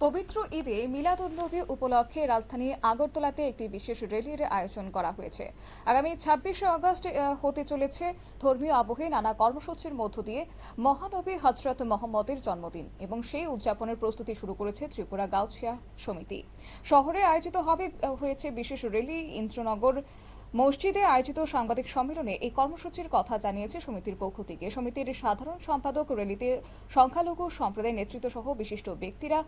পবিত্র ঈদে মিলাদুন্নবী উপলক্ষে রাজধানী আগরতলাতে একটি বিশেষ র্যালির আয়োজন করা হয়েছে। আগামী ২৬শে আগস্ট হতে চলেছে ধর্মীয় আবহে নানা কর্মসূচির মধ্য দিয়ে মহানবী হযরত মুহাম্মদের জন্মদিন এবং সেই উদযাপনের প্রস্তুতি শুরু করেছে ত্রিপুরা গাউছিয়া সমিতি। শহরে আয়োজিত হয়েছে বিশেষ র্যালি। ইন্দ্রনগর মসজিদে আয়োজিত সাংবাদিক সম্মেলনে এই কর্মসূচির কথা জানিয়েছে সমিতির পক্ষ থেকে। সমিতির সাধারণ সম্পাদক র্যালিতে সংখ্যালঘু সম্প্রদায়ের নেতৃত্ব সহ বিশিষ্ট ব্যক্তিরা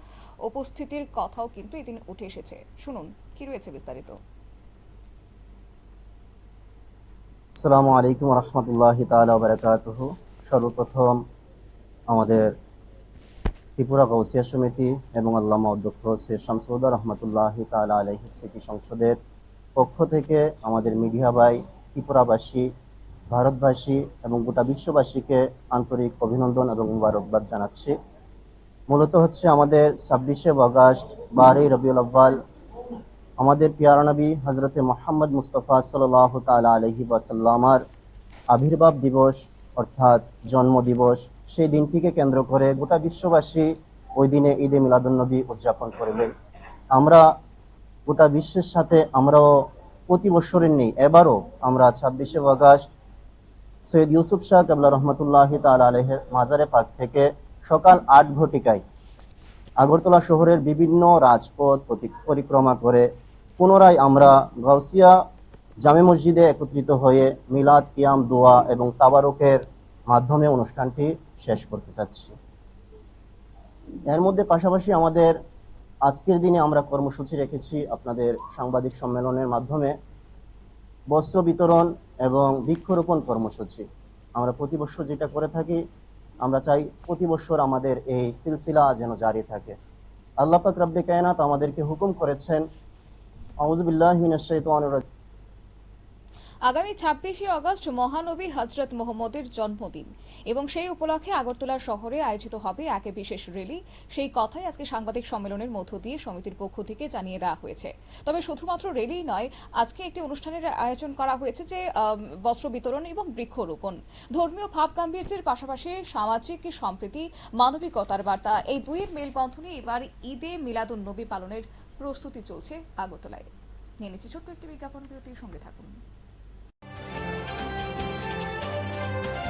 উপস্থিতির কথাও কিন্তু এদিন উঠে এসেছে। শুনুন কি রয়েছে বিস্তারিত। আসসালামু আলাইকুম ওয়া রাহমাতুল্লাহি তাআলা ওয়া বারাকাতুহু। সর্বপ্রথম আমাদের ত্রিপুরা গাউছিয়া সমিতি এবং আল্লামা অধ্যক্ষ সৈয়দ শামসুল হুদা রহমাতুল্লাহি তাআলা আলাইহির স্মৃতি সংসদের পক্ষ থেকে আমাদের মিডিয়া ভাই, ত্রিপুরাবাসী, ভারতবাসী এবং গোটা বিশ্ববাসীকে আন্তরিক অভিনন্দন এবং মুবারকবাদ জানাচ্ছি। মূলত হচ্ছে আমাদের ২৬শে আগস্ট ১২ই রবিউল আউয়াল আমাদের পিয়ারা নবী হযরতে মুহাম্মদ মুস্তাফা সাল্লাল্লাহু তাআলা আলাইহি ওয়াসাল্লামার আবির্ভাব দিবস অর্থাৎ জন্ম দিবস। সেই দিনটিকে কেন্দ্র করে গোটা বিশ্ববাসী ওই দিনে ঈদে মিলাদুন্নবী উদযাপন করবেন। আমরা গোটা বিশ্বের সাথে আমরাও প্রতি বছরের নেই, এবারও আমরা ২৬শে আগস্ট সৈয়দ ইউসুফ শাহ কেবলা রহমতুল্লাহি তাআলা আলাইহির মাজারে পাক থেকে সকাল ৮ ঘটিকায় আগরতলা শহরের বিভিন্ন রাজপথ পরিক্রমা করে পুনরায় আমরা গাউছিয়া জামে মসজিদে একত্রিত হয়ে মিলাদ, কিয়াম, দোয়া এবং তাবারুকের মাধ্যমে অনুষ্ঠানটি শেষ করতে চাচ্ছি। এর মধ্যে পাশাপাশি আমাদের আজকের দিনে আমরা কর্মসূচি রেখেছি আপনাদের সাংবাদিক সম্মেলনের মাধ্যমে বস্ত্র বিতরণ এবং বৃক্ষরোপণ কর্মসূচি। আমরা প্রতি বছর যেটা করে থাকি, আমরা চাই প্রতি বছর আমাদের এই সিলসিলা যেন জারি থাকে। আল্লাহ পাক রব্বে কায়নাত আমাদেরকে হুকুম করেছেন, আউযু বিল্লাহি মিনাশ শাইতানির রাজিম। আগামী ২৬শে আগস্ট মহানবী হযরত মুহাম্মদের জন্মদিন এবং সেই উপলক্ষে আগরতলা শহরে আয়োজিত হবে এক বিশেষ র্যালি। সেই কথাই আজকে সাংবাদিক সম্মেলনের মধ্য দিয়ে সমিতির পক্ষ থেকে জানিয়ে দেওয়া হয়েছে। তবে শুধুমাত্র র্যালি নয়, আজকে একটি অনুষ্ঠানের আয়োজন করা হয়েছে যে বস্ত্র বিতরণ এবং বৃক্ষরোপণ। ধর্মীয় ভাব গাম্ভীর্যের পাশাপাশি সামাজিক সম্প্রীতি, মানবিকতার বার্তা, এই দুইয়ের মেলবন্ধনে এবার ঈদে মিলাদুন্নবী পালনের প্রস্তুতি চলছে আগরতলায়। নিয়ে নিচ্ছে ছোট্ট একটি বিজ্ঞাপন বিরতির সঙ্গে থাকুন।